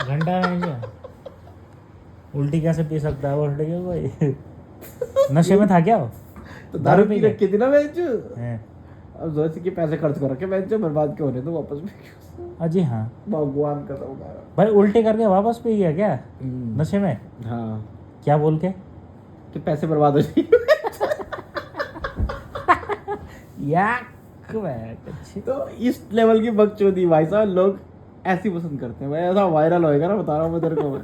घंटा में क्या उल्टी कैसे पी सकता है वो उल्टी क्यों कोई नशे में था क्या वो? तो दारू पी के? रखी थी ना बेंच। हैं। अब सोच के पैसे खर्च कर रखे बेंच, बर्बाद क्यों होने तो वापस में। अजी हाँ भगवान का सौदा। भाई उल्टी करके वापस पी गया क्या नशे में? हाँ क्या बोल के? कि पैसे बर्बाद हो जाएंगे। अच्छी तो इस लेवल की बकचोदी भाई साहब लोग ऐसी पसंद करते हैं भाई, ऐसा वायरल होएगा ना बता रहा हूँ मैं तेरे को मैं।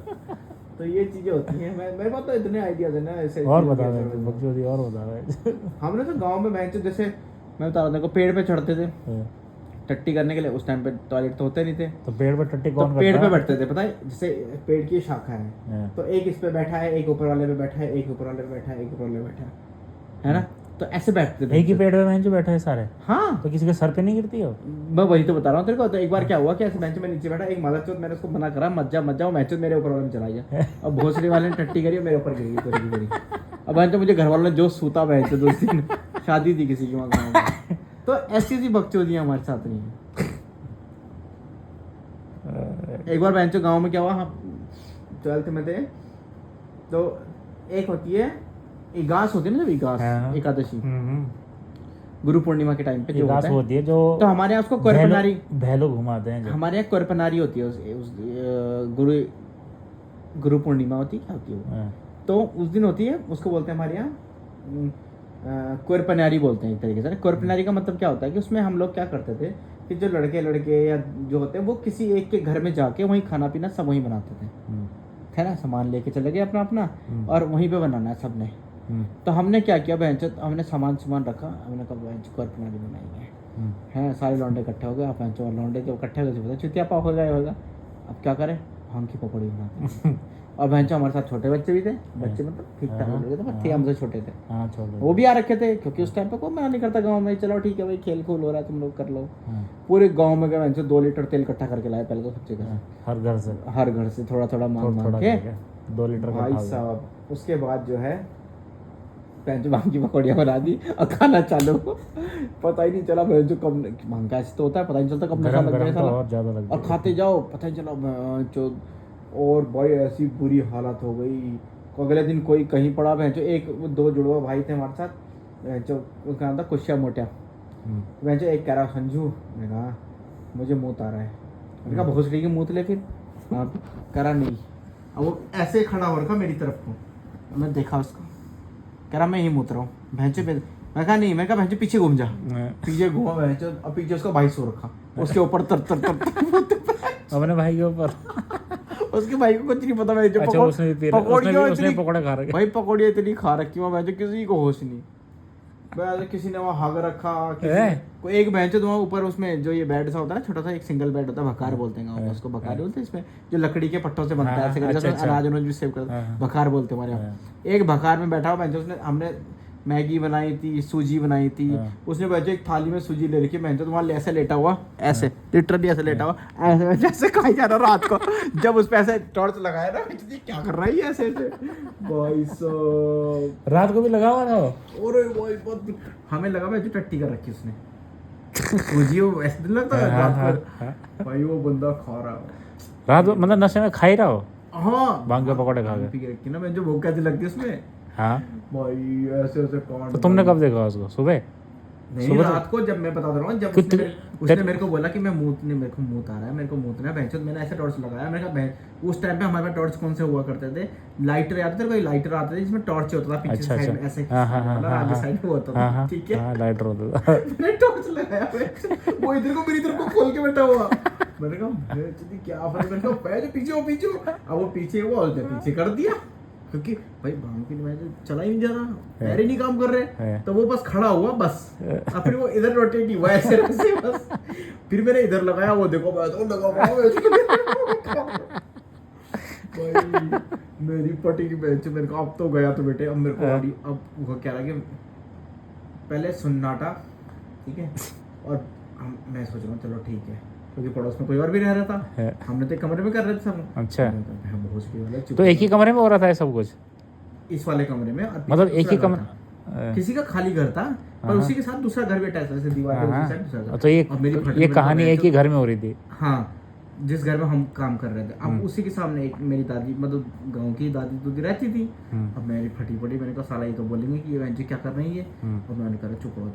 तो ये चीजें होती हैं। मैं मेरे पास तो इतने आइडियाज है ना ऐसे। और बता रहे थे बकचोदी और बता रहे हमने तो गांव में बेंच जैसे मैं बता रहा था, पेड़ पे चढ़ते थे टट्टी करने के लिए। उस टाइम पे टॉयलेट तो होते नहीं थे, तो पेड़ पे टट्टी तो कौन पेड़ करता पे है? बैठते थे। पता है जैसे पेड़ की शाखा है, हाँ। तो एक इस पे बैठा है, एक ऊपर वाले पे बैठा है, एक ऊपर वाले पे बैठा है, एक ऊपर वाले पे बैठा है ना। तो ऐसे बैठते थे एक ही पेड़ पे बेंच पे बैठे हैं सारे। हाँ तो किसी के सर पे नहीं गिरती हो? मैं वही तो बता रहा हूँ तेरे को। तो एक बार क्या हुआ कि ऐसे बेंच में नीचे बैठा एक मादर चौथ, मैंने उसको मना करा मत जा वो मैच मेरे ऊपर वाले में चला गया। अब भोसड़ी वाले ने टट्टी करी और मेरे ऊपर गिर गई पूरी की पूरी। अब तो मुझे घर वालों ने जो सूता बेंच दोस्त दिन शादी थी किसी की वहाँ गाँव में। तो ऐसी ऐसी बकचोदियाँ हमारे साथ नहीं है। एक बार बेंचो गांव में क्या हुआ, हम 12th में थे, तो एक होती है इगास होती है ना, जब इगास एकादशी गुरु पूर्णिमा के टाइम पे जो होता है होती है जो, तो हमारे यहाँ उसको कोरपनारी भैलो घुमाते हैं हमारे यहाँ कोरपनारी होती है उस गुरु पूर्णिमा होती है, क्या होती है वो? तो उस दिन होती है, उसको बोलते हैं हमारे यहाँ कोरपनारी बोलते हैं एक तरीके से। कोरपनारी का मतलब क्या होता है कि उसमें हम लोग क्या करते थे कि जो लड़के या जो होते हैं वो किसी एक के घर में जाके वहीं खाना पीना सब वहीं बनाते थे, है ना। सामान लेके चले गए अपना अपना और वहीं पे बनाना है सबने। तो हमने क्या किया बेंच, हमने सामान रखा, हमने कहा बेंच कोरपनारी बनाएंगे हैं। सारे लौंडे इकट्ठे हो गए। आप बेंच लौंडे जो इकट्ठे हो गए चुतिया पाव हो गया होगा। अब क्या करें, भांग की पकौड़ी बनाते हैं। और बेंच हमारे साथ छोटे बच्चे भी थे, बच्चे मतलब ठीक ठाक हो गए थे, हमसे छोटे थे। वो भी आ रखे थे क्योंकि उस टाइम पे कोई मना नहीं करता गाँव में, चलो ठीक है भाई खेल खूल हो रहा है तुम लोग कर लो। पूरे गाँव में गए 2 लीटर तेल इकट्ठा करके लाए पहले तो सबसे हर घर से थोड़ा थोड़ा मांग के 2 लीटर भाई साहब। उसके बाद जो है बेंच भांग की पकौड़ियाँ बना दी और खाना चालू। पता ही नहीं चला बेंच कब भांग का ऐसे तो होता है, पता ही नहीं चलता कब नशा लग जाए और खाते जाओ पता ही चला। और भाई ऐसी बुरी हालत हो गई। अगले दिन कोई कहीं पड़ा भैंचो, 2 जुड़वा भाई थे हमारे साथ भैंचो, उसका नाम था कुशिया मोटिया। भैंचो एक कह रहा संजू, मैंने कहा मुझे मूत आ रहा है। मैंने कहा भोसड़ी की मूत ले फिर। हाँ करा नहीं। अब वो ऐसे खड़ा हो रखा मेरी तरफ को, मैं देखा उसको, कह रहा मैं यही मूत रहा हूँ भैंचो पे। मैं कहा नहीं, मैं कहा भैंचो पीछे घूम जा। पीछे घूमा भैंचो, अब पीछे उसका भाई सो रखा, उसके ऊपर तर अपने भाई के ऊपर। उसके भाई को कुछ नहीं पता भाई, जो पकौड़े खा रखे भाई पकौड़ियाँ इतनी खा रखी वहाँ भाई, किसी को होश नहीं भाई। किसी ने वहाँ हाग रखा, कोई एक भैंस तो वहाँ ऊपर उसमें जो ये बेड सा होता है ना, छोटा सा एक सिंगल बेड होता है, भकार बोलते हैं गाँव में उसको, भकार बोलते हैं। इसमें जो लकड़ी के पट्टों से बनता है ऐसे अनाज भी सेव करते हैं, भकार बोलते हैं हमारे यहाँ। एक भकार में बैठा हुआ भैंस, उसने हमने मैगी बनाई थी, सूजी बनाई थी, उसने बच्चे एक थाली में सूजी ले रखी। मैं तो वहाँ ऐसे लेटा हुआ, ऐसे लिटरली ऐसे लेटा हुआ, ऐसे जैसे खाई जा रहा रात को। जब उस पे ऐसे टॉर्च लगाया ना, क्या कर रहा है ऐसे ऐसे भाई साहब। रात को भी लगा हुआ था। और भाई हमें लगा भाई जो टट्टी कर रखी उसने सूजी, वो ऐसे दिन लगता है रात को भाई वो बंदा खा रहा रात मतलब नशे में खा ही रहा हो। हाँ भांग के पकौड़े खा के रखी ना, मैं जो भूख कैसी लगती है उसमें। हाँ भाई ऐसे ऐसे कौन। तो तुमने कब देखा उसको? सुबह? नहीं रात को, जब मैं बता रहा हूँ, जब उसने मेरे को बोला कि मैं मेरे को मूत आ रहा है, मेरे को मूतना है भैंस। मैंने ऐसे टॉर्च लगाया, मैंने कहा उस टाइम पे हमारे पास टॉर्च कौन से हुआ करते थे, लाइटर आते थे, कोई लाइटर आते थे जिसमें टॉर्च होता था पीछे साइड में ऐसे, आगे साइड में होता था, ठीक है लाइटर होता था। मैंने टॉर्च लगाया, वो इधर को मेरी तरफ को खोल के बैठा हुआ। मैंने कहा क्या फर्क, मैंने कहा पीछे अब वो पीछे हुआ, पीछे कर दिया क्योंकि भाई भांग की मैं चला ही नहीं जा रहा, पैर ही नहीं काम कर रहे, तो वो बस खड़ा हुआ बस। और फिर वो इधर रोटेट नहीं हुआ ऐसे बस। फिर मैंने इधर लगाया, वो देखो मैं तो लगा भाई मेरी पटी की बेंच। मेरे को अब तो गया तो बेटे, अब मेरे को अब वो क्या लगे, पहले सुन्नाटा, ठीक है, और मैं सोच रहा हूँ चलो ठीक है, क्योंकि पड़ोस में कोई और भी रह रहा था, हमने तो कमरे में कर रहे थे सब। अच्छा, तो एक ही कमरे में हो रहा था सब कुछ? इस वाले कमरे में, मतलब एक ही कमरा, किसी का खाली घर था पर उसी के साथ दूसरा घर भी अटैच था, दीवार पे दूसरा घर। तो ये कहानी एक ही घर में हो रही थी। हाँ जिस घर में हम काम कर रहे थे, अब उसी के सामने एक मेरी दादी, मतलब गांव की दादी दूदी रहती थी। अब मेरी फटी पड़ी, मैंने कहा साला ये तो बोलेंगे कि ये बहन जी क्या कर रही है, और मैंने कहा चुप रहो।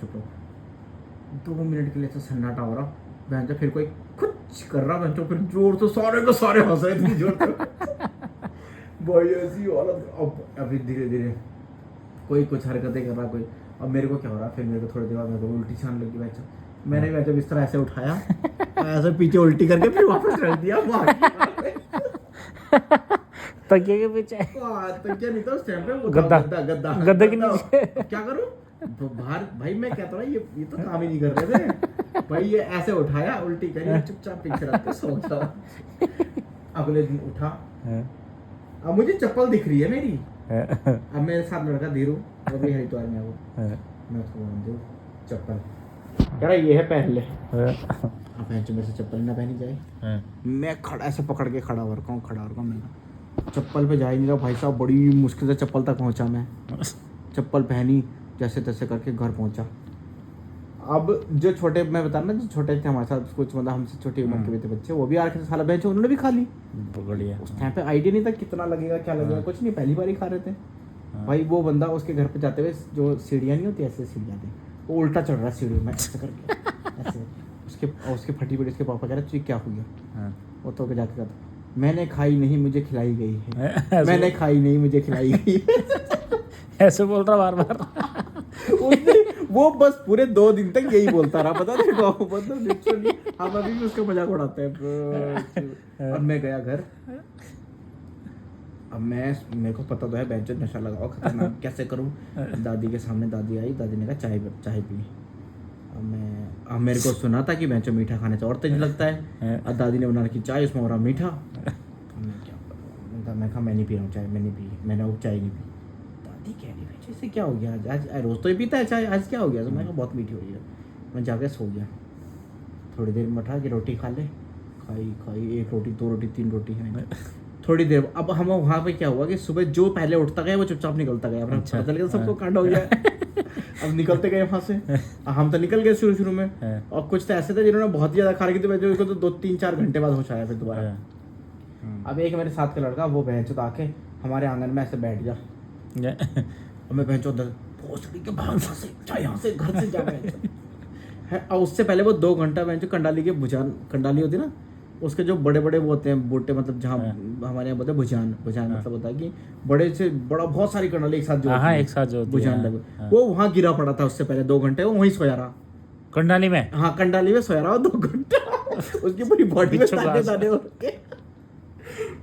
2 मिनट के लिए तो सन्नाटा हो रहा, बहन जी फिर कोई कुछ कर रहा, बहन फिर जोर तो सारे के सारे हंस रहे थे जोर भाई ऐसी हालत। अब अभी धीरे धीरे कोई कुछ हरकतें कर रहा, कोई, अब मेरे को क्या हो रहा, फिर मेरे को थोड़ी देर बाद मेरे को उल्टी छान लगी बहन। मैंने भी इस तरह ऐसे उठाया, ऐसे पीछे उल्टी करके फिर वापस रख दिया तकिए के पीछे। तकिया नहीं था उस टाइम पे, वो गद्दा गद्दा के नीचे। क्या करूं तो बाहर, भाई मैं कहता हूँ ये तो काम ही नहीं कर रहे थे भाई। ये ऐसे उठाया, उल्टी करी, चुपचाप पीछे रख के सो गया। अगले दिन उठा, अब मुझे चप्पल दिख रही है मेरी। अब मेरे साथ लड़का धीरू, वो भी हरिद्वार में, वो मैं उसको बोल चप्पल कह रहा ये है पहन ले। अब मेरे से चप्पल ना पहनी जाए, मैं खड़ा ऐसे पकड़ के खड़ा हो रखा हूँ, मैं चप्पल पे जा ही नहीं रहा भाई साहब। बड़ी मुश्किल से चप्पल तक पहुंचा मैं, चप्पल पहनी, जैसे तैसे करके घर पहुंचा। अब जो छोटे, मैं बता रहा ना, जो छोटे थे हमारे साथ, कुछ मतलब हमसे छोटी उम्र के भी थे बच्चे, वो भी आ रखे थे, साला बेंच उन्होंने भी खा ली। बढ़िया। उस टाइम पे आइडिया नहीं था कितना लगेगा क्या लगेगा, कुछ नहीं, पहली बार ही खा रहे थे भाई। वो बंदा उसके घर पे जाते हुए, जो सीढ़ियाँ नहीं होती ऐसे सीढ़ियाँ थी, वो उल्टा चढ़ रहा सीढ़ी में ऐसे करके ऐसे। उसके फटी पड़ी, उसके पापा कह रहे तुझे क्या हो गया? वो तो जाके कहता मैंने खाई नहीं मुझे खिलाई गई है, मैंने खाई नहीं मुझे खिलाई गई ऐसे बोल रहा बार बार। वो बस पूरे 2 दिन तक यही बोलता रहा, पता नहीं मतलब लिटरली हम अभी भी उसका मजाक उड़ाते हैं। और मैं गया घर, अब मेरे को पता तो है बेंच नशा लगाओ खतरनाक, कैसे करूं। दादी के सामने दादी आई, दादी ने कहा चाय पी। अब मेरे को सुना था कि बेंच मीठा खाने से और तेज लगता है, और दादी ने बना रखी चाय, उसमें हो रहा मीठा। मैं कहा मैं नहीं पी रहा हूँ चाय, मैंने वो चाय नहीं पी। दादी कह रही बेंच इससे क्या हो गया, आज रोज तो ही पीता है चाय, आज क्या हो गया? तो मैंने कहा बहुत मीठी हो गई है। मैं जाके सो गया। थोड़ी देर में उठा कि रोटी खा ले, खाई 1 रोटी 2 रोटी 3 रोटी है। थोड़ी देर, अब हम वहाँ पे क्या हुआ कि सुबह जो पहले उठता गया वो चुपचाप निकलता गया, अपना पता चल गया सबको कांड हो गया। अब निकलते गए वहाँ से, हम तो निकल गए शुरू में, और कुछ तो ऐसे थे जिन्होंने बहुत ज्यादा खा रखी थी, उनको तो 2-3-4 घंटे बाद होश आया फिर दोबारा। अब एक मेरे साथ का लड़का, वो बहन चोद आके हमारे आंगन में ऐसे बैठ गया, और मैं बहन चोद भोसड़ी के भाग यहाँ से घर से जा। और उससे पहले वो 2 घंटा बहन चोद कंडाली होती ना, उसके जो बड़े बड़े वो होते हैं बूटे, मतलब जहाँ हमारे यहाँ बोलते हैं भुजान मतलब होता है कि बड़े से बड़ा बहुत सारी कंडाली एक साथ जो भुजान लगे, वो वहाँ गिरा पड़ा था। उससे पहले 2 घंटे वो वहीं सोया रहा कंडाली में। हाँ, कंडाली में सोया रहा 2 घंटा। उसकी पूरी बॉडी में दाने हो रखे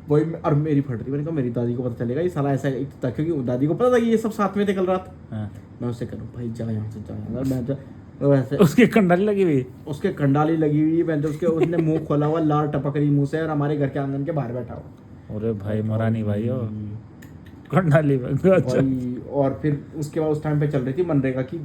वही। और मेरी फट रही, मैंने कहा मेरी दादी को पता चलेगा ये साला ऐसा था, क्योंकि दादी को पता था कि ये सब साथ में थे कल रात। मैं उससे करूँ भाई जा यहाँ से, मैं वैसे उसके कंडाली लगी हुई मैं तो उसने मुंह खोला हुआ, लाल टपक रही मुंह से, और हमारे घर के आंगन के बाहर बैठा हुआ। अरे भाई मरानी भाई हो कंडाली में। अच्छा। और फिर उसके बाद उस टाइम पे चल रही थी मनरेगा की,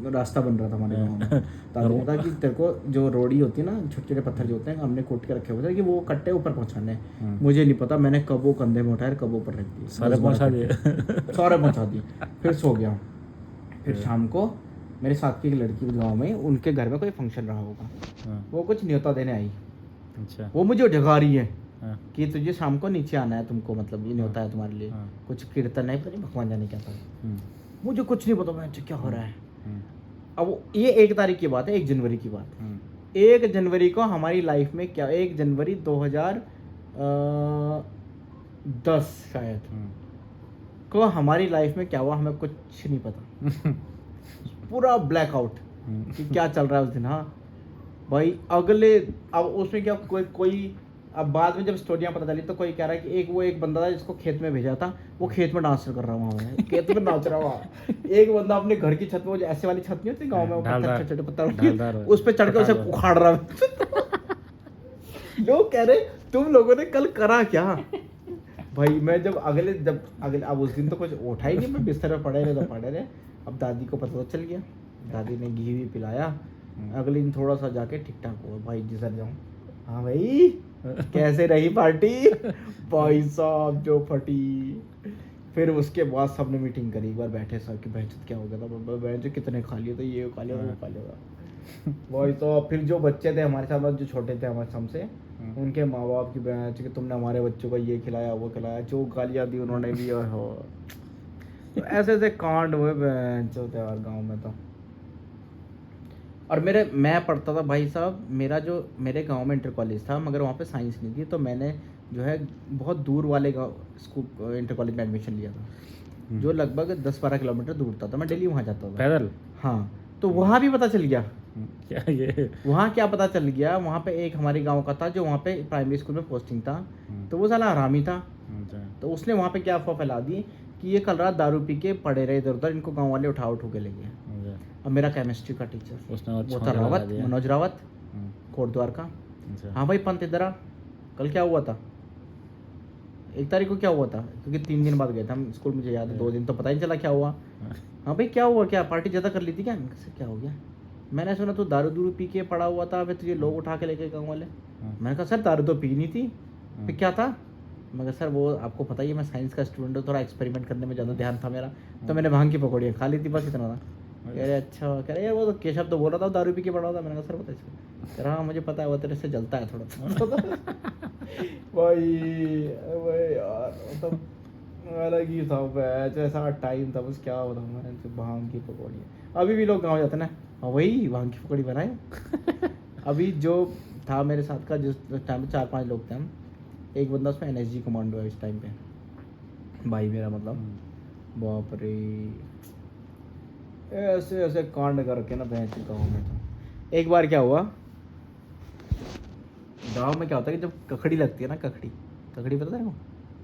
रास्ता बन रहा था हमारे गाँव में। दादी ने कहा कि तेरे को जो रोड़ी होती है ना, छोटे छोटे पत्थर जो होते हैं, हमने कोट के रखे हुए थे कि वो कट्टे ऊपर पहुंचाने। मुझे नहीं पता मैंने कब वो कंधे में उठाया, कब ऊपर रख दिए, सारे पहुंचा दिए। फिर सो गया। फिर शाम को मेरे साथ की एक लड़की गांव में, उनके घर में कोई फंक्शन रहा होगा, वो कुछ न्योता देने आई। अच्छा। वो मुझे जगा रही है कि तुझे शाम को नीचे आना है, तुमको मतलब ये न्योता है तुम्हारे लिए, कुछ कीर्तन है, पता नहीं भगवान जाने क्या था। मुझे कुछ नहीं पता मैं क्या हो रहा है। अब ये 1 तारीख की बात है, 1 जनवरी की बात। 1 जनवरी को हमारी लाइफ में क्या, 1 जनवरी 2010 शायद को हमारी लाइफ में क्या हुआ हमें कुछ नहीं पता। पूरा ब्लैकआउट कि क्या चल रहा है उस दिन। हाँ भाई, अगले अब उसमें क्या कोई अब बाद में जब स्टोरियाँ पता चली तो कोई कह रहा है कि एक बंदा था जिसको खेत में भेजा था, वो खेत में डांस कर रहा वहाँ, खेत में नाच रहा हुआ। एक बंदा अपने घर की छत में, जो ऐसे वाली छत नहीं होती गाँव में, छोटे पत्थर, उस पर चढ़ के उसे उखाड़ रहा है। लोग कह रहे तुम लोगों ने कल करा क्या भाई। मैं जब अगले अब उस दिन तो कुछ उठा ही नहीं, मैं बिस्तर पर पड़े रहे। अब दादी को पता तो चल गया, दादी ने घी भी पिलाया। अगले दिन थोड़ा सा जाके ठीक ठाक हुआ भाई, जिसर जाऊँ। हाँ भाई कैसे रही पार्टी भाई साहब, जो फटी। फिर उसके बाद सबने मीटिंग करी, एक बार बैठे सब कि बहन क्या हो गया था, बहन कितने खा लिया था, ये खा लिया वो खा लिया था। वही तो फिर जो बच्चे थे हमारे साथ, जो छोटे थे हमारे हमसे, उनके माँ बाप की बहन कि तुमने हमारे बच्चों को ये खिलाया वो खिलाया, जो गालियाँ दी उन्होंने भी। और हो तो ऐसे ऐसे कांड हुए बहन जो यार गाँव में तो। और मैं पढ़ता था भाई साहब, मेरे गांव में इंटर कॉलेज था, मगर वहाँ पे साइंस नहीं थी, तो मैंने जो है बहुत दूर वाले गाँव स्कूल इंटर कॉलेज में एडमिशन लिया था, जो लगभग 10-12 किलोमीटर दूर था, तो मैं डेली वहाँ जाता था पैदल। हाँ, तो वहाँ भी पता चल गया। क्या ये? वहाँ क्या पता चल गया, वहाँ पे एक हमारे गांव का था जो वहाँ पे प्राइमरी स्कूल में पोस्टिंग था, तो वो साला हरामी था। तो उसने वहाँ पे क्या अफवाह फैला दी कि ये कल रात दारू पी के पड़े रहे इधर उधर, इनको गांव वाले उठा के ले गए। अब मेरा केमिस्ट्री का टीचर उसने वो था रावत, मनोज रावत, कोटद्वार का। हाँ भाई पंत इधर आ, कल क्या हुआ था, 1 तारीख को क्या हुआ था, क्योंकि 3 दिन बाद गए थे हम स्कूल, मुझे याद है, 2 दिन तो पता ही नहीं चला क्या हुआ। हाँ भाई क्या हुआ, क्या पार्टी ज़्यादा कर ली थी क्या? क्या हो गया? मैंने सुना तू दारू पी के पड़ा हुआ था, फिर तुझे लोग उठा के लेके गाँव वाले। मैंने कहा सर दारू तो पी नहीं थी, फिर क्या था? मगर सर वो आपको पता ही है मैं साइंस का स्टूडेंट हूँ, थोड़ा एक्सपेरिमेंट करने में ज़्यादा ध्यान था मेरा, तो मैंने भांग की पकौड़ियाँ खा ली थी, बस इतना था। कह रहे अच्छा, कह रहे यार वो तो केशव तो बोल रहा था दारू पी के पड़ा हुआ था। मैंने कहा सर पता है, कह रहा हाँ मुझे पता है, वो तेरे से जलता है थोड़ा। भाई यार मतलब अलग ही था बैच, ऐसा टाइम था, बस क्या बताऊँ मैं, भांग की पकौड़ियाँ। अभी भी लोग गाँव जाते ना, हाँ वही भांग की पकौड़ी बनाए। अभी जो था मेरे साथ का, जिस टाइम पे 4-5 लोग थे हम, एक बंदा उसमें NSG कमांडो है इस टाइम पे, भाई मेरा मतलब, बाप रे ऐसे ऐसे कांड करके ना भैंस गाँव में था। एक बार क्या हुआ, गाँव में क्या होता है कि जब ककड़ी लगती है ना, ककड़ी पता है वो,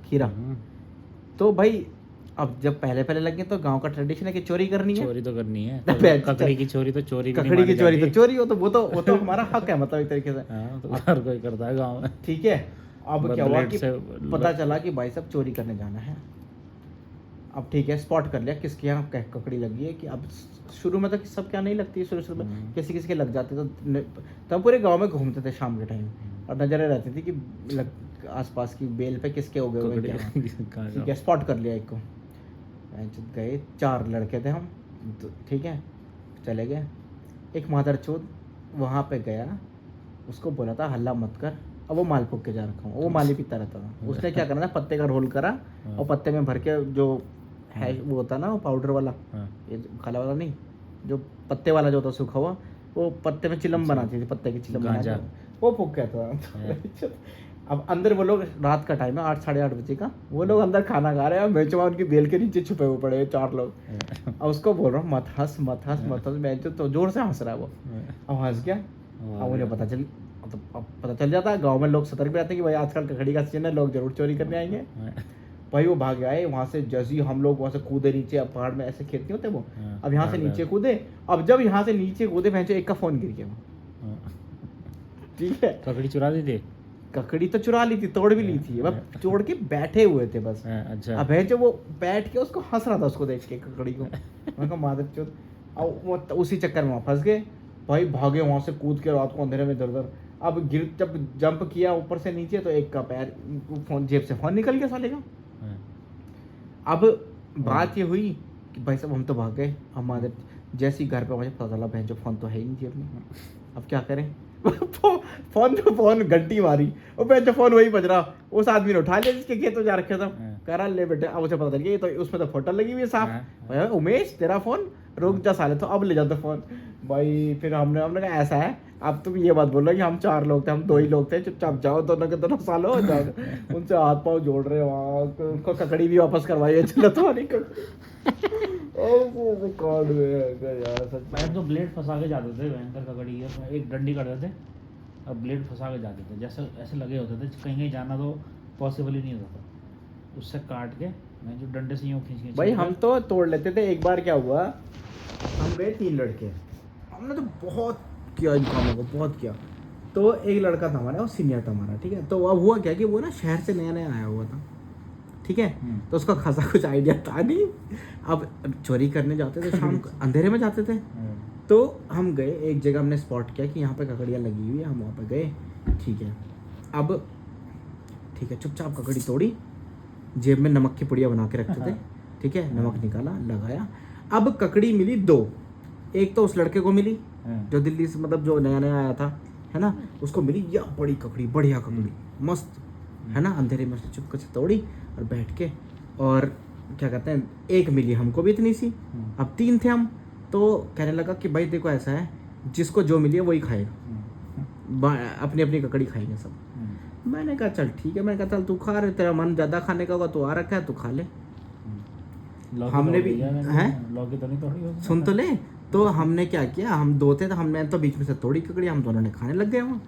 खीरा, तो भाई अब जब पहले लगे तो गांव का ट्रेडिशन है कि चोरी करनी है, चोरी तो करनी है, तो ककड़ी की चोरी तो चोरी भी नहीं ककड़ी की मानी चोरी तो जाती। चोरी हो, तो वो तो हमारा हक है, मतलब एक तरीके से। हाँ, तो हर कोई करता है गाँव में। ठीक है, अब क्या हुआ ब्लेड कि से पता चला कि भाई साहब चोरी करने जाना है। अब ठीक है, स्पॉट कर लिया किसके यहाँ ककड़ी लगी है, कि अब शुरू में तो सब क्या नहीं लगती है, शुरू में किसी के लग जाते, तो हम पूरे गांव में घूमते थे शाम के टाइम, और नजरें रहती थी कि आसपास की बेल पे किसके हो गए हुए क्या। ठीक है, स्पॉट कर लिया एक को, गए 4 लड़के थे हम, तो ठीक है चले गए। एक मादरचोद वहाँ पे गया, उसको बोला था हल्ला मत कर, अब वो माल फूक के जा रखा हूँ, वो माल ही पीता रहता था। उसने क्या करना था, पत्ते का रोल करा और पत्ते में भर के जो है वो होता ना वो पाउडर वाला, ये काला वाला नहीं, जो पत्ते वाला जो होता सूखा हुआ, वो पत्ते में चिलम बनाती थी, पत्ते की चिलम बनाती, वो फूक के था। अब अंदर वो लोग, रात का टाइम है 8-8:30 बजे का, वो लोग अंदर खाना खा रहे हैं, मैं उनकी बेल के नीचे छुपे हुए पड़े 4 लोग। अब उसको बोल रहा हूँ मत हंस मैं तो जोर से हंस रहा है वो, अब हंस गया। अब उन्हें पता चल, तो अब पता चल जाता है, गांव में लोग सतर्क भी रहते हैं कि भाई आजकल ककड़ी का सीजन है, लोग जरूर चोरी करने आएंगे। भाई वो भाग आए वहाँ से, जैसे ही हम लोग वहाँ से कूदे नीचे, अब पहाड़ में ऐसे खेत नहीं होते वो, अब यहाँ से नीचे कूदे, अब जब यहाँ से नीचे कूदे भैंसो एक का फोन गिर गया। ठीक है, ककड़ी चुरा ली थी, ककड़ी तो चुरा ली थी, तोड़ भी ली थी, अब तोड़ के बैठे हुए थे बस। अच्छा, अब भैंसो वो बैठ के उसको हंस रहा था, उसको देख के ककड़ी को। मैंने कहा मादरचोद, अब वो उसी चक्कर में वहाँ फंस गए। भाई भागे वहाँ से कूद के रात को अंधेरे में इधर उधर, अब जब जंप किया ऊपर से नीचे, तो एक का पैर, फोन जेब से फोन निकल गया साले का। अब बात ये हुई कि भाई साहब हम तो भाग गए, हमारे जैसी घर पे मुझे पता चला भैंसो फोन तो है ही नहीं जेब में, अब क्या करें। फोन घंटी मारी, वो भैंसो फोन वही बज रहा, उस आदमी ने उठा लिया जिसके खेत में जा रखे था, कह रहा ले बेटे। अब उसे पता चल गया तो उसमें तो फोटो लगी हुई है साफ, उमेश तेरा फोन, रुक जा साले, तो अब ले जाते फोन। भाई फिर हमने कहा ऐसा है, अब तुम ये बात बोल रहे कि हम 4 लोग थे, हम 2 ही लोग थे, चुपचाप जाओ, दोनों के दोनों सालो जाओ। उनसे हाथ पाँव जोड़ रहे वहाँ, उनको ककड़ी भी वापस करवाई, चलो तुम्हारी मैं तो ब्लेड फंसा के जाते थे भयंकर ककड़ी के, एक डंडी करते थे और ब्लेड फंसा के जाते थे, जैसे ऐसे लगे होते थे, कहीं जाना तो पॉसिबल ही नहीं होता था, उससे काट के मैं जो डंडे से यूँ खींच भाई हम तो तोड़ लेते थे। एक बार क्या हुआ, हम गए 3 लड़के, हमने तो बहुत किया इन कामों को, बहुत किया। तो एक लड़का था हमारा, वो सीनियर था हमारा, ठीक है। तो अब हुआ क्या कि वो ना शहर से नया नया आया हुआ था, ठीक है, तो उसका खासा कुछ आइडिया था नहीं। अब चोरी करने जाते थे शाम को, अंधेरे में जाते थे, तो हम गए एक जगह, हमने स्पॉट किया कि यहाँ पे ककड़ियाँ लगी हुई है, हम वहाँ पे गए, ठीक है। अब ठीक है, चुपचाप ककड़ी तोड़ी, जेब में नमक की पुड़िया बना के रखते थे, ठीक है, नमक निकाला, लगाया। अब ककड़ी मिली 2, एक तो उस लड़के को मिली, हाँ। जो दिल्ली से मतलब जो नया नया आया था, है ना, उसको मिली या बड़ी ककड़ी, बढ़िया ककड़ी, मस्त, है ना, अंधेरे में उसने चुपके से तोड़ी और बैठ के, और क्या कहते हैं, एक मिली हमको भी इतनी सी, अब 3 थे हम, तो कहने लगा कि भाई देखो ऐसा है, जिसको जो मिली है वही खाएगा, अपनी अपनी ककड़ी खाएंगे सब। मैंने कहा चल ठीक है, मैंने कहा चल तू खा रहे, तेरा मन ज़्यादा खाने का होगा तो आ रखा है, तू खा ले। हमने भी हैं, लौकी तो नहीं तोड़ी होगी। सुन तो ले, तो हमने क्या किया, हम 2 थे तो हमने तो बीच में से तोड़ी ककड़ी, हम दोनों ने खाने लग गए वहाँ।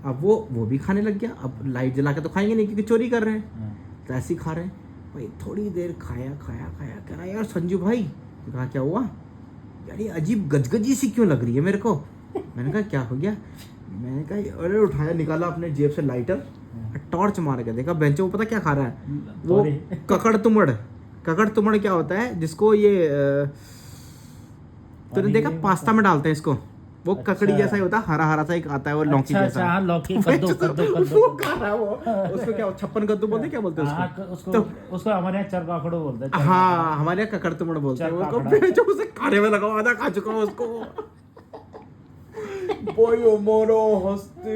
अब वो भी खाने लग गया, अब लाइट जला के तो खाएंगे नहीं क्योंकि चोरी कर रहे हैं, तो ऐसे ही खा रहे हैं भाई। थोड़ी देर खाया खाया खाया, कह रहा यार संजू भाई, कहा क्या हुआ यार, ये अजीब गजगजी सी क्यों लग रही है मेरे को। मैंने कहा क्या हो गया, मैंने कहा अरे उठाया, निकाला अपने जेब से लाइटर, टॉर्च मार के देखा, बेंच वो पता क्या खा रहा है, वो ककड़ तुमड़। ककड़ तुमड़ क्या होता है, जिसको ये तूने देखा पास्ता में डालते हैं इसको, वो ककड़ी जैसा ही होता है, हरा हरा सा एक आता है, वो लौकी जैसा। हाँ, लौकी, कद्दू वो खा रहा है वो, उसको क्या छप्पन कद्दू बोलते हैं, क्या बोलते हैं उसको? उसको हमारे यहाँ चरकाखड़ो बोलते हैं। हाँ, हमारे यहाँ ककड़ तुमड़ बोलते हैं उसको। जो उसे खाने में लगा, आधा खा चुका हूँ उसको। मोरो हंसते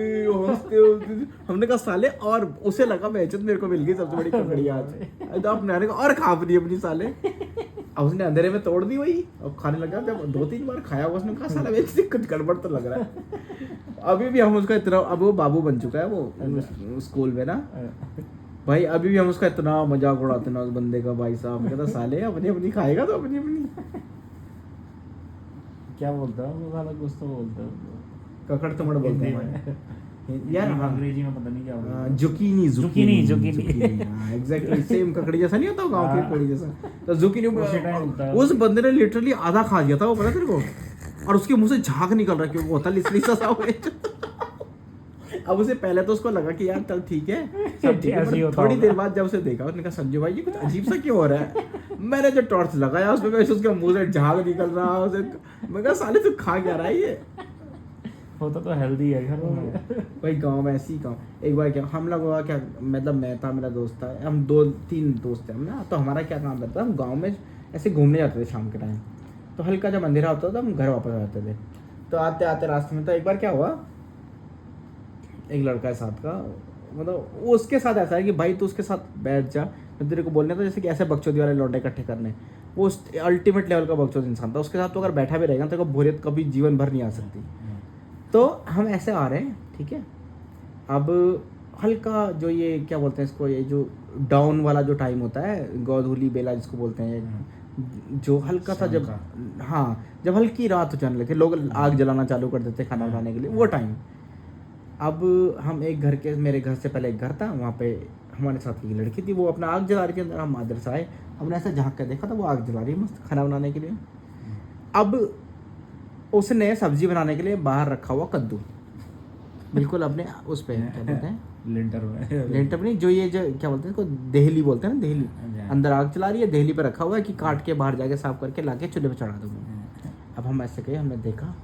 हमने कहा साले, और उसे लगा बेइज्जत मेरे को मिल गई सबसे बड़ी ककड़ी आज। तो अपने को और खा अपनी साले। अब उसने अंधेरे में तोड़ दी वही, अब खाने लगा। जब 2-3 बार खाया उसने कहा साला बेइज्जती, कुछ गड़बड़ तो लग रहा है। अभी भी हम उसका इतना, अब वो बाबू बन चुका है वो स्कूल में ना भाई, अभी भी हम उसका इतना मजाक उड़ाते ना उस बंदे का, भाई साहब कहता साले अपनी अपनी खाएगा तो अपनी अपनी। क्या बोलता है वो साला, कुछ तो बोलता है, ककड़ तुमड़ बोलते हैं यार। अंग्रेजी में पता नहीं क्या बोलते हैं। जुकीनी हाँ एग्जैक्टली सेम ककड़ी जैसा नहीं होता गांव की ककड़ी जैसा, तो जुकीनी। उस बंदे ने लिटरली आधा खा लिया था वो, पता तेरे को, और उसके मुंह से झाग निकल रहा है क्योंकि वो होता लिसलिसा सा हुआ। अब उसे पहले तो उसको लगा कि यार चल ठीक है सब ठीक है, थोड़ी देर बाद जब उसे देखा उसने कहा संजू भाई ये कुछ अजीब सा क्यों हो रहा है। मैंने जो टॉर्च लगाया उसमें उसके मुंह से झाग निकल रहा, उसे मैं कहा साले तू खा क्या रहा है ये, होता तो हेल्दी है घर में। भाई गांव में ऐसी गाँव। एक बार क्या हम लोग हुआ, क्या मतलब मैं था, मेरा दोस्त था, हम 2-3 दोस्त थे हम ना, तो हमारा क्या काम रहता था, हम गांव में ऐसे घूमने जाते थे शाम के टाइम, तो हल्का जब अंधेरा होता था तो हम घर वापस आ जाते थे। तो आते आते रास्ते में तो एक बार क्या हुआ, एक लड़का है साथ का, मतलब उसके साथ ऐसा है कि भाई तू उसके साथ बैठ जा, मैं तेरे को बोलने था जैसे कि ऐसे बकचोदी वाले लौंडे इकट्ठे करने, वो उस अल्टीमेट लेवल का बकचोद इंसान था। उसके साथ तो अगर बैठा भी रहेगा तेरे को बोरियत कभी जीवन भर नहीं आ सकती। तो हम ऐसे आ रहे हैं, ठीक है, अब हल्का जो ये क्या बोलते हैं इसको, ये जो डाउन वाला जो टाइम होता है, गोधूली बेला जिसको बोलते हैं, जो हल्का सा जब, हाँ जब हल्की रात हो जाने लगे, लोग आग जलाना चालू कर देते खाना बनाने के लिए, वो टाइम। अब हम एक घर के, मेरे घर से पहले एक घर था, वहाँ पे हमारे साथ की लड़की थी, वो अपना आग जला रही थी अंदर। हम अंदर से आए, हमने ऐसे झाँक कर देखा था वो आग जला रही है मस्त खाना बनाने के लिए। अब उसने सब्जी बनाने के लिए बाहर रखा हुआ कद्दू, बिल्कुल अपने उस पे क्या बोलते हैं लिंटर में, लिंटर नहीं, जो ये जो क्या बोलते हैं इसको, देहली बोलते हैं ना, देहली। अंदर आग चला रही है, देहली पे रखा हुआ है कि काट के बाहर जाके साफ करके लाके चूल्हे पे चढ़ा दूँगा। अब हम ऐसे गए, हमने देखा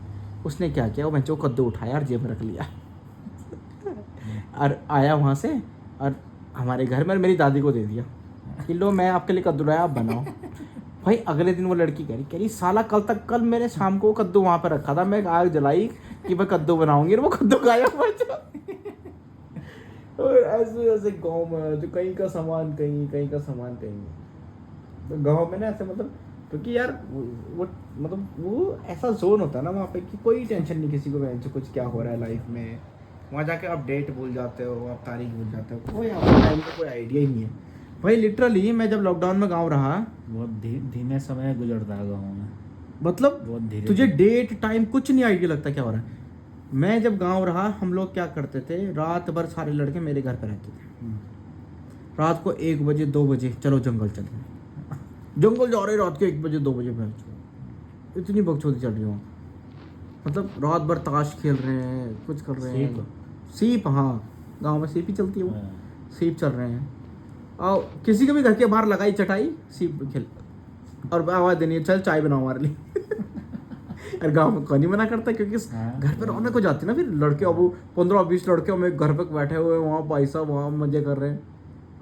उसने क्या किया, वो बच्चों को कद्दू उठाया और जेब में रख लिया और आया वहाँ से और हमारे घर में मेरी दादी को दे दिया कि लो मैं आपके लिए कद्दू लाया, आप बनाओ। भाई अगले दिन वो लड़की कह रही साला कल मेरे शाम को कद्दू वहाँ पे रखा था, मैं आग जलाई कि मैं कद्दू बनाऊंगी और वो कद्दू खाया बच्चा। और ऐसे ऐसे गाँव में जो कहीं का सामान कहीं का सामान कहीं, तो गाँव में ना ऐसे मतलब, क्योंकि यार वो मतलब वो ऐसा जोन होता है ना वहाँ पे कि कोई टेंशन नहीं किसी को, जो कुछ क्या हो रहा है लाइफ में, वहाँ जाके आप डेट भूल जाते हो, आप तारीख भूल जाते हो, कोई आपको टाइम का कोई आइडिया ही नहीं है। भाई लिटरली मैं जब लॉकडाउन में गाँव रहा, बहुत धीमे समय गुजरता है गाँव में, मतलब बहुत धीरे, तुझे डेट टाइम कुछ नहीं आइडिया लगता क्या हो रहा है। मैं जब गांव रहा, हम लोग क्या करते थे, रात भर सारे लड़के मेरे घर पे रहते थे। रात को 1 बजे 2 बजे चलो जंगल चलते हैं, जंगल जा रहे रात के 1 बजे 2 बजे, भैंस इतनी बकचोदी चल रही हो, मतलब रात भर ताश खेल रहे हैं, कुछ कर रहे हैं, सीप, हाँ गाँव में सीप ही चलती है, वो सीप चल रहे हैं। और किसी के भी घर के बाहर लगाई चटाई, सीप खेल और आवाज़ देनी है चल चाय बनाओ हमारे लिए। और गाँव में कौन नहीं मना करता, क्योंकि घर पे रौनक हो जाती है ना, फिर लड़के अब 15-20 लड़के हमें घर पे बैठे हुए वहाँ, भाई साहब वहाँ मजे कर रहे हैं,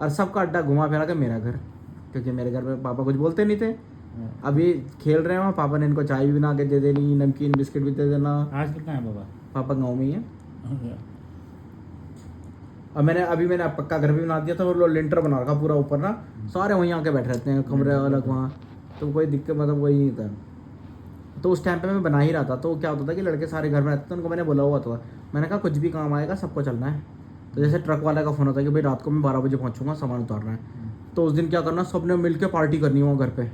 और सबका अड्डा घुमा फिरा के मेरा घर, क्योंकि मेरे घर में पापा कुछ बोलते नहीं थे, अभी खेल रहे हैं वहाँ, पापा ने इनको चाय भी बना के दे देनी, नमकीन बिस्किट भी दे देना। आज कितना है बाबा? पापा गाँव में ही है। और मैंने पक्का घर भी बना दिया था, और लेंटर बना रखा पूरा ऊपर ना, सारे वहीं आके बैठे रहते हैं, कमरे अलग वहाँ, तो कोई दिक्कत मतलब कोई नहीं था। तो उस टाइम पे मैं बना ही रहा था, तो क्या होता था कि लड़के सारे घर में रहते थे, उनको मैंने बोला हुआ था, मैंने कहा कुछ भी काम आएगा सबको चलना है। तो जैसे ट्रक वाले का फ़ोन होता है कि भाई रात को मैं 12 बजे पहुँचूंगा, सामान उतारना है, तो उस दिन क्या करना, सब ने मिल के पार्टी करनी वहाँ घर पे,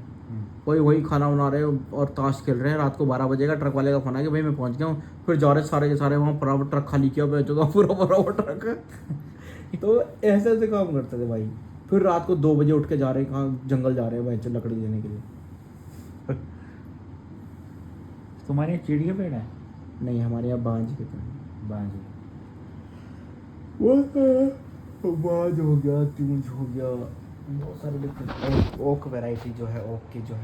कोई वही खाना बना रहे और ताश खेल रहे हैं। रात को 12 बजे का ट्रक वाले का फोन आया कि भाई मैं पहुंच गया हूँ, फिर जा रहे सारे के सारे वहाँ पूरा ट्रक खाली किया, बेचोगा पूरा ट्रक। तो ऐसे ऐसे काम करते थे भाई। फिर रात को 2 बजे उठ के जा रहे हैं, कहाँ जंगल जा रहे हैं भाई लकड़ी लेने के लिए। तुम्हारे यहाँ चीड़ के पेड़ है? नहीं, हमारे यहाँ बांज के पेड़। बांज। वो बांज हो गया, त्यूज हो गया, बहुत सारे डिफरेंट ओक वैरायटी जो है, ओक की जो है